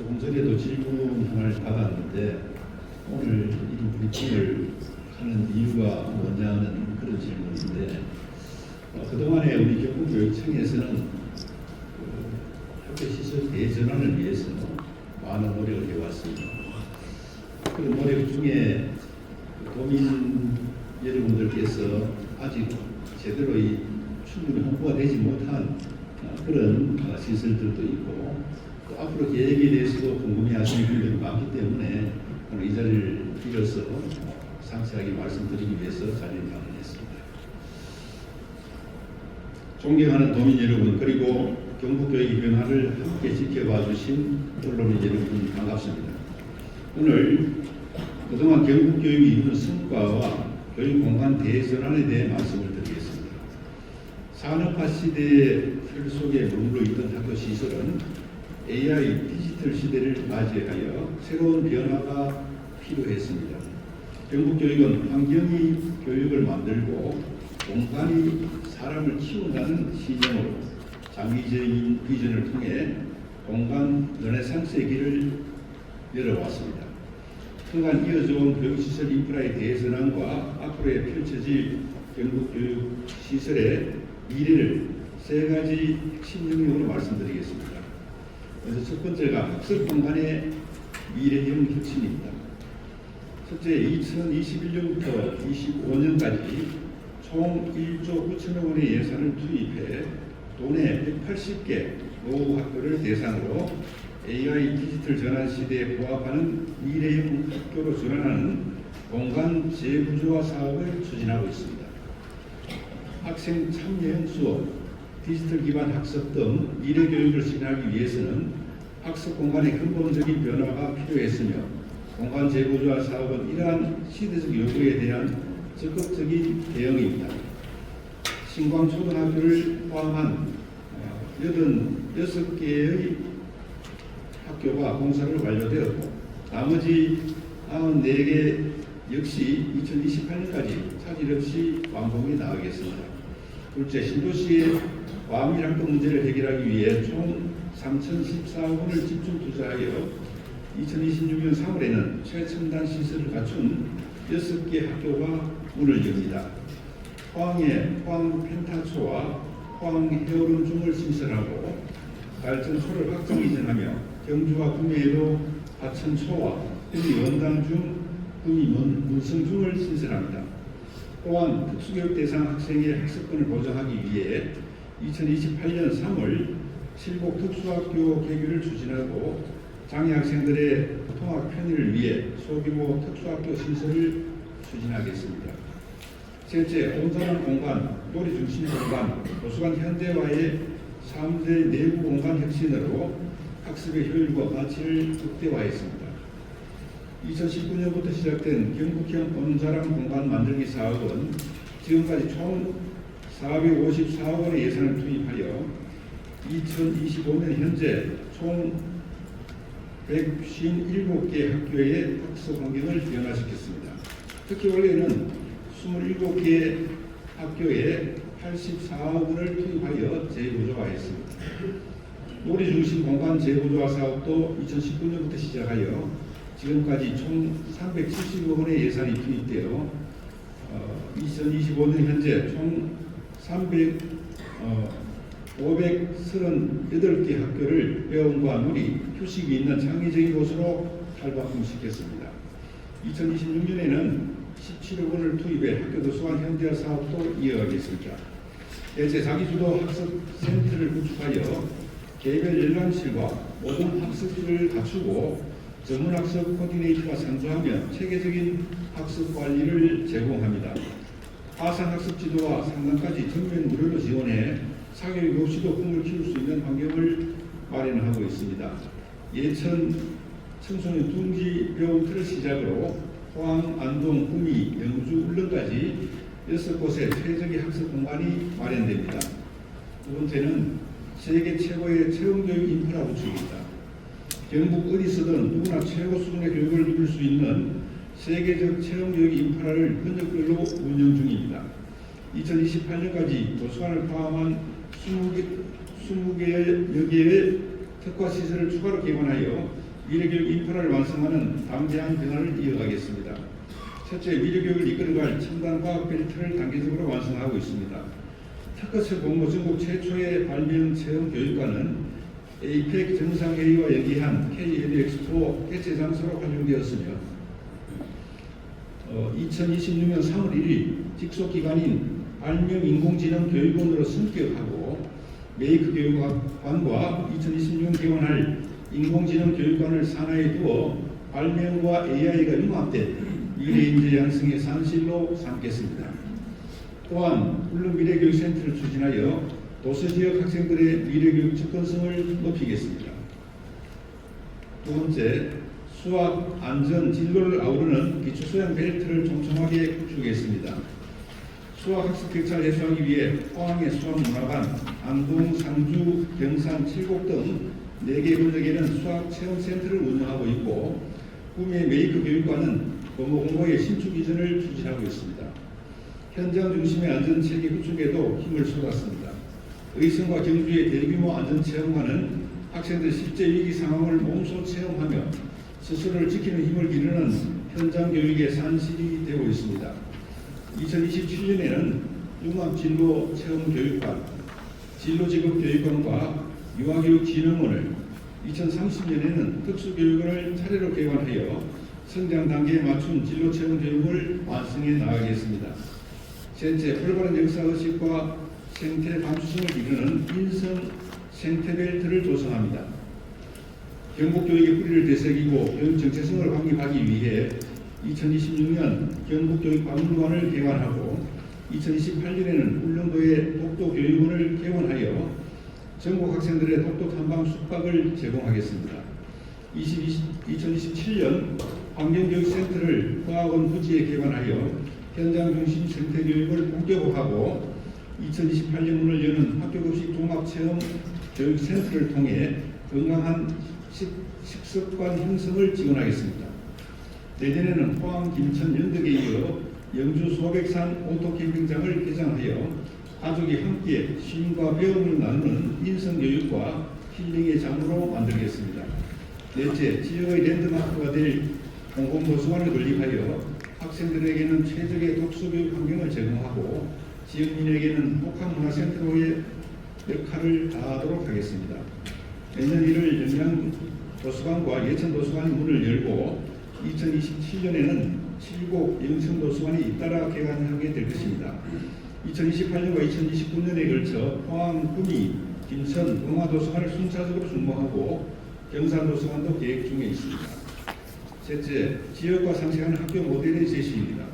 조금 전에도 질문을 받았는데 오늘 이 미팅을 하는 이유가 뭐냐는 그런 질문인데 그동안에 우리 경북교육청에서는 학교시설 대전환을 위해서 많은 노력을 해왔습니다. 그 노력 중에 도민 여러분들께서 아직 제대로 충분히 홍보가 되지 못한 그런 시설들도 있고 또 앞으로 계획에 대해서도 궁금해하시는 분들이 많기 때문에 이 자리를 빌어서 상세하게 말씀드리기 위해서 자리를 마련했습니다. 존경하는 도민 여러분, 그리고 경북교육의 변화를 함께 지켜봐 주신 언론인 여러분, 반갑습니다. 오늘 그동안 경북교육이 이루는 성과와 교육공간 대전환에 대해 말씀을 드리겠습니다. 산업화 시대의 틀 속에 머물러 있던 학교 시설은 AI 디지털 시대를 맞이하여 새로운 변화가 필요했습니다. 경북교육은 환경이 교육을 만들고 공간이 사람을 키운다는 신념으로 장기적인 비전을 통해 공간 르네상스의 길을 열어왔습니다. 그간 이어져온 교육시설 인프라의 대전환과 앞으로의 펼쳐질 경북교육시설의 미래를 세 가지 핵심 영역으로 말씀드리겠습니다. 그래서 첫 번째가 학습 공간의 미래형 혁신입니다. 첫째, 2021년부터 25년까지 총 1조 9천억 원의 예산을 투입해 도내 180개 노후 학교를 대상으로 AI 디지털 전환 시대에 부합하는 미래형 학교로 전환하는 공간 재구조화 사업을 추진하고 있습니다. 학생 참여형 수업, 디지털 기반 학습 등 미래 교육을 실현하기 위해서는 학습 공간의 근본적인 변화가 필요했으며 공간 재구조화 사업은 이러한 시대적 요구에 대한 적극적인 대응입니다. 신광초등학교를 포함한 86개의 학교가 공사를 완료되었고 나머지 94개 역시 2028년까지 차질 없이 완공이 나가겠습니다. 둘째, 신도시의 과밀학교 문제를 해결하기 위해 총 3,014억 원을 집중 투자하여 2026년 3월에는 최첨단 시설을 갖춘 6개 학교가 문을 엽니다. 포항에 포항 펜타초와 포항 헤어룸 중을 신설하고 발전초를 확장 이전하며 경주와 구미에도 하천초와 구미 원당 중, 구미 문성 중을 신설합니다. 또한 특수교육 대상 학생의 학습권을 보장하기 위해 2028년 3월 칠곡 특수학교 개교를 추진하고 장애 학생들의 통학 편의를 위해 소규모 특수학교 신설을 추진하겠습니다. 셋째, 온전한 공간, 놀이 중심 공간, 도서관 현대화의 3대 내부 공간 혁신으로 학습의 효율과 가치를 극대화했습니다. 2019년부터 시작된 경북형 온자랑 공간 만들기 사업은 지금까지 총 454억 원의 예산을 투입하여 2025년 현재 총 157개 학교의 학습 환경을 변화시켰습니다. 특히 올해는 27개 학교에 84억 원을 투입하여 재구조화했습니다. 놀이 중심 공간 재구조화 사업도 2019년부터 시작하여 지금까지 총 370억 원의 예산이 투입되어 2025년 현재 총 538개 학교를 회원과 놀이, 휴식이 있는 창의적인 곳으로 탈바꿈시켰습니다. 2026년에는 17억 원을 투입해 학교 도서관 현대화 사업도 이어가겠습니다. 대체 자기주도 학습 센터를 구축하여 개별 열람실과 모든 학습지를 갖추고 전문 학습 코디네이터가 상주하며 체계적인 학습 관리를 제공합니다. 화상 학습 지도와 상담까지 전면 무료로 지원해 사교육 없이도 꿈을 키울 수 있는 환경을 마련하고 있습니다. 예천 청소년 둥지 배움터를 시작으로 포항, 안동, 구미, 영주, 울릉까지 6곳의 최적의 학습 공간이 마련됩니다. 두 번째는 세계 최고의 체험교육 인프라 구축입니다. 경북 어디서든 누구나 최고 수준의 교육을 누릴 수 있는 세계적 체험교육 인프라를 현역별로 운영 중입니다. 2028년까지 도서관을 포함한 20개의 여개의 특화 시설을 추가로 개관하여 미래교육 인프라를 완성하는 담대한 변화를 이어가겠습니다. 첫째, 미래교육을 이끌어갈 첨단 과학 벨트를 단계적으로 완성하고 있습니다. 특허처 공모 전국 최초의 발명 체험 교육관은 APEC 정상회의와 연기한 K-EDXPO 개최 장소로 활용되었으며 2026년 3월 1일 직속기관인 발명인공지능교육원으로 승격하고 메이크교육관과 2026년 개원할 인공지능교육관을 산하에 두어 발명과 AI가 융합된 미래인재 양성의 산실로 삼겠습니다. 또한 울릉 미래교육센터를 추진하여 도서지역 학생들의 미래교육 접근성을 높이겠습니다. 두 번째, 수학 안전 진로를 아우르는 기초소양 벨트를 촘촘하게 구축하겠습니다. 수학 학습 격차를 해소하기 위해 포항의 수학문화관, 안동, 상주, 경산, 칠곡 등 4개 군역에는 수학 체험센터를 운영하고 있고 구미의 메이크 교육관은 공모의 신축 이전을 추진하고 있습니다. 현장 중심의 안전체계 구축에도 힘을 쏟았습니다. 의성과 경주의 대규모 안전체험관은 학생들 실제 위기 상황을 몸소 체험하며 스스로를 지키는 힘을 기르는 현장 교육의 산실이 되고 있습니다. 2027년에는 융합진로체험교육관, 진로직업교육관과 유아교육진흥원을 2030년에는 특수교육원을 차례로 개관하여 성장 단계에 맞춘 진로체험교육을 완성해 나가겠습니다. 셋째, 올바른 역사의식과 생태 감수성을 이루는 인성 생태벨트를 조성합니다. 경북교육의 뿌리를 되새기고 교육 정체성을 확립하기 위해 2026년 경북교육박물관을 개관하고 2028년에는 울릉도의 독도교육원을 개원하여 전국 학생들의 독도 탐방 숙박을 제공하겠습니다. 2027년 환경교육센터를 과학원 부지에 개관하여 현장 중심 생태교육을 본격화하고 2028년 문을 여는 학교급식 종합체험교육센터를 통해 건강한 식습관 형성을 지원하겠습니다. 내년에는 포항, 김천, 연덕에 이어 영주 소백산 오토캠핑장을 개장하여 가족이 함께 쉼과 배움을 나누는 인성교육과 힐링의 장으로 만들겠습니다. 넷째, 지역의 랜드마크가 될 공공도서관을 건립하여 학생들에게는 최적의 독서교육 환경을 제공하고 지역민에게는 혹한문화센터의 역할을 다하도록 하겠습니다. 내년 1월 영양도서관과 예천도서관이 문을 열고 2027년에는 칠곡 영천도서관이 잇따라 개관하게 될 것입니다. 2028년과 2029년에 걸쳐 포항, 구미, 김천, 동화도서관을 순차적으로 준공하고 경산도서관도 계획 중에 있습니다. 셋째, 지역과 상생하는 학교 모델의 제시입니다.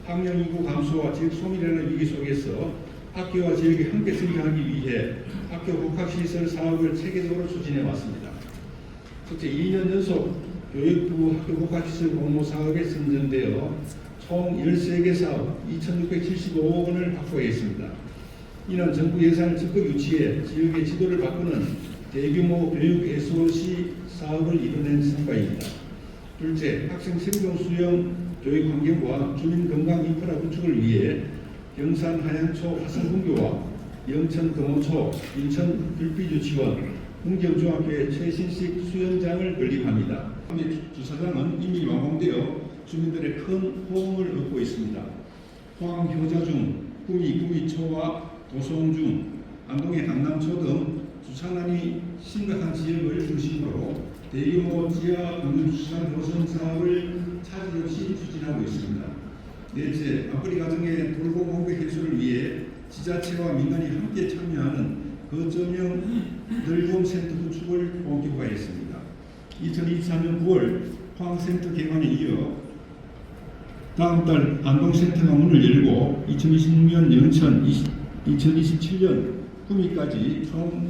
학령인구 감소와 지역 소멸이라는 위기 속에서 학교와 지역이 함께 성장하기 위해 학교 복합시설 사업을 체계적으로 추진해 왔습니다. 첫째, 2년 연속 교육부 학교 복합시설 공모 사업에 선정되어 총 13개 사업 2,675억 원을 확보했습니다. 이는 정부 예산을 적극 유치해 지역의 지도를 바꾸는 대규모 교육 SOC 사업을 이뤄낸 성과입니다. 둘째, 학생 생존 수영 교육 환경과 주민 건강 인프라 구축을 위해 경산 하양초 화성분교와 영천 금호초, 인천 불빛유치원, 문경중학교의 최신식 수영장을 건립합니다. 주차장은 이미 완공되어 주민들의 큰 호응을 얻고 있습니다. 포항 효자중, 구미초와 도송중, 안동의 강남초 등 주차난이 심각한 지역을 중심으로 대규모 지하 공유주차장 조성 사업을 차질 없이 추진하고 있습니다. 넷째, 맞벌이 가정의 돌봄 공백 해소를 위해 지자체와 민간이 함께 참여하는 거점형 늙음센터 구축을 본격화했습니다. 2024년 9월 포항센터 개관에 이어 다음 달 안동센터가 문을 열고 2026년 영천, 2027년 구미까지 총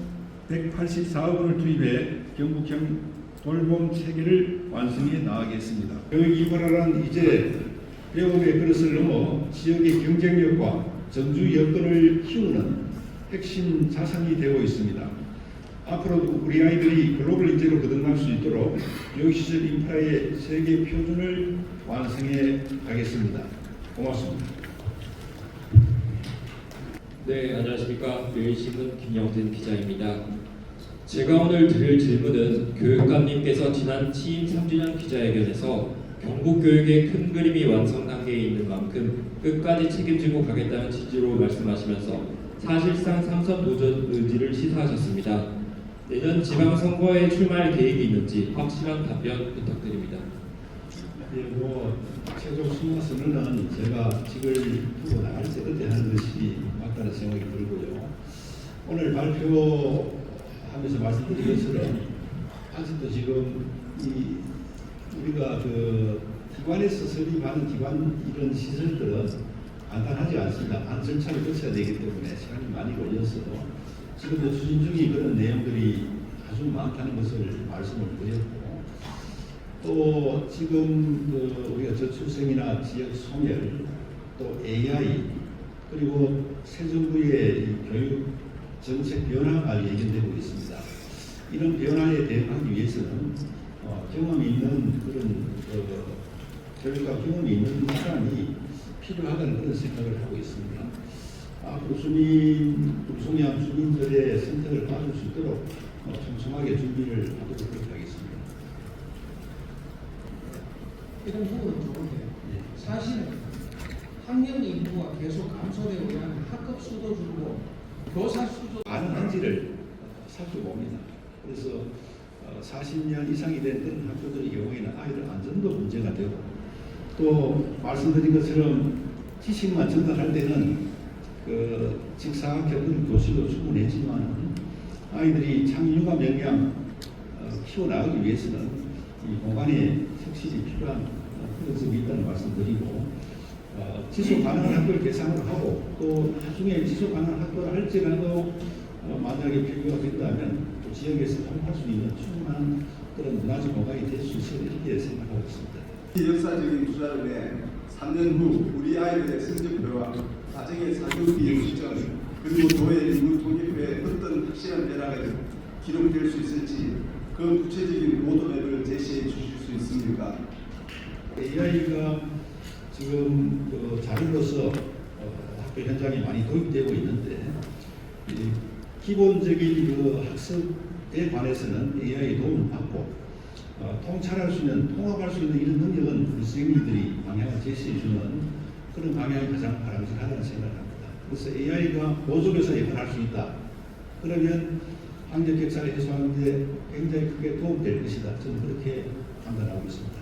184억 원을 투입해 경북형 돌봄 체계를 완성해 나가겠습니다. 교육 이관화란 이제 배움의 그릇을 넘어 지역의 경쟁력과 정주 여건을 키우는 핵심 자산이 되고 있습니다. 앞으로도 우리 아이들이 글로벌 인재로 거듭날 수 있도록 교육시설 인프라의 세계 표준을 완성해 가겠습니다. 고맙습니다. 네, 안녕하십니까. 교육신문 김영진 기자입니다. 제가 오늘 드릴 질문은 교육감님께서 지난 취임 3주년 기자회견에서 경북교육의 큰 그림이 완성 단계에 있는 만큼 끝까지 책임지고 가겠다는 취지로 말씀하시면서 사실상 삼선 도전 의지를 시사하셨습니다. 내년 지방선거에 출마할 계획이 있는지 확실한 답변 부탁드립니다. 최종 수마 선언은 제가 직을 두고 나갈 때 그때 하는 것이 맞다는 생각이 들고요. 오늘 발표하면서 말씀드린 것처럼 아직도 지금 우리가 기관에서 설립하는 기관 이런 시설들은 간단하지 않습니다. 절차를 거쳐야 되기 때문에 시간이 많이 걸려서 지금도 추진 중인 그런 내용들이 아주 많다는 것을 말씀을 드렸고, 또 지금 우리가 저출생이나 지역 소멸, 또 AI, 그리고 새 정부의 교육 정책 변화가 예견되고 있습니다. 이런 변화에 대응하기 위해서는 경험이 있는 그런 교육과 경험이 있는 사람이 필요하다는 그런 생각을 하고 있습니다. 앞으로 불송이한 주민들의 선택을 받을 수 있도록 촘촘하게 준비를 하도록 그렇게 하겠습니다. 이런 부분은 좋은데 사실은 학령 인구가 계속 감소되고 있는 학급 수도 줄고 교사 수도 가능한지를 살펴봅니다. 그래서 40년 이상이 된 그런 학교들의 경우에는 아이들 안전도 문제가 되고, 또 말씀드린 것처럼 지식만 전달할 때는 직사각형 교실도 충분했지만 아이들이 창의융합 역량 키워나가기 위해서는 이 공간에 확실히 필요한 그런 점이 있다는 말씀드리고, 지속 가능한 학교를 개상을 하고, 또 나중에 지속 가능한 학교를 할지라도 만약에 필요가 된다면 또 지역에서 활용할 수 있는 충분한 그런 문화적 공간이 될 수 있을 이렇게 생각하고 있습니다. 이 역사적인 투자를 해 3년 후 우리 아이들의 성적표와 가정의 사교비 수정, 그리고 도의 인구 통일에 어떤 확실한 변화가 기록될 수 있을지 그 구체적인 로드맵을 제시해 주실 수 있습니까? AI가 지금 자료로서 학교 현장에 많이 도입되고 있는데, 기본적인 학습에 관해서는 AI 도움을 받고 통찰할 수 있는, 통합할 수 있는 이런 능력은 우리 선생님들이 방향을 제시해주는 그런 방향이 가장 바람직하다는 생각을 합니다. 그래서 AI가 보조교사 역할을 할 수 있다. 그러면 학력 격차를 해소하는 데 굉장히 크게 도움될 것이다. 저는 그렇게 판단하고 있습니다.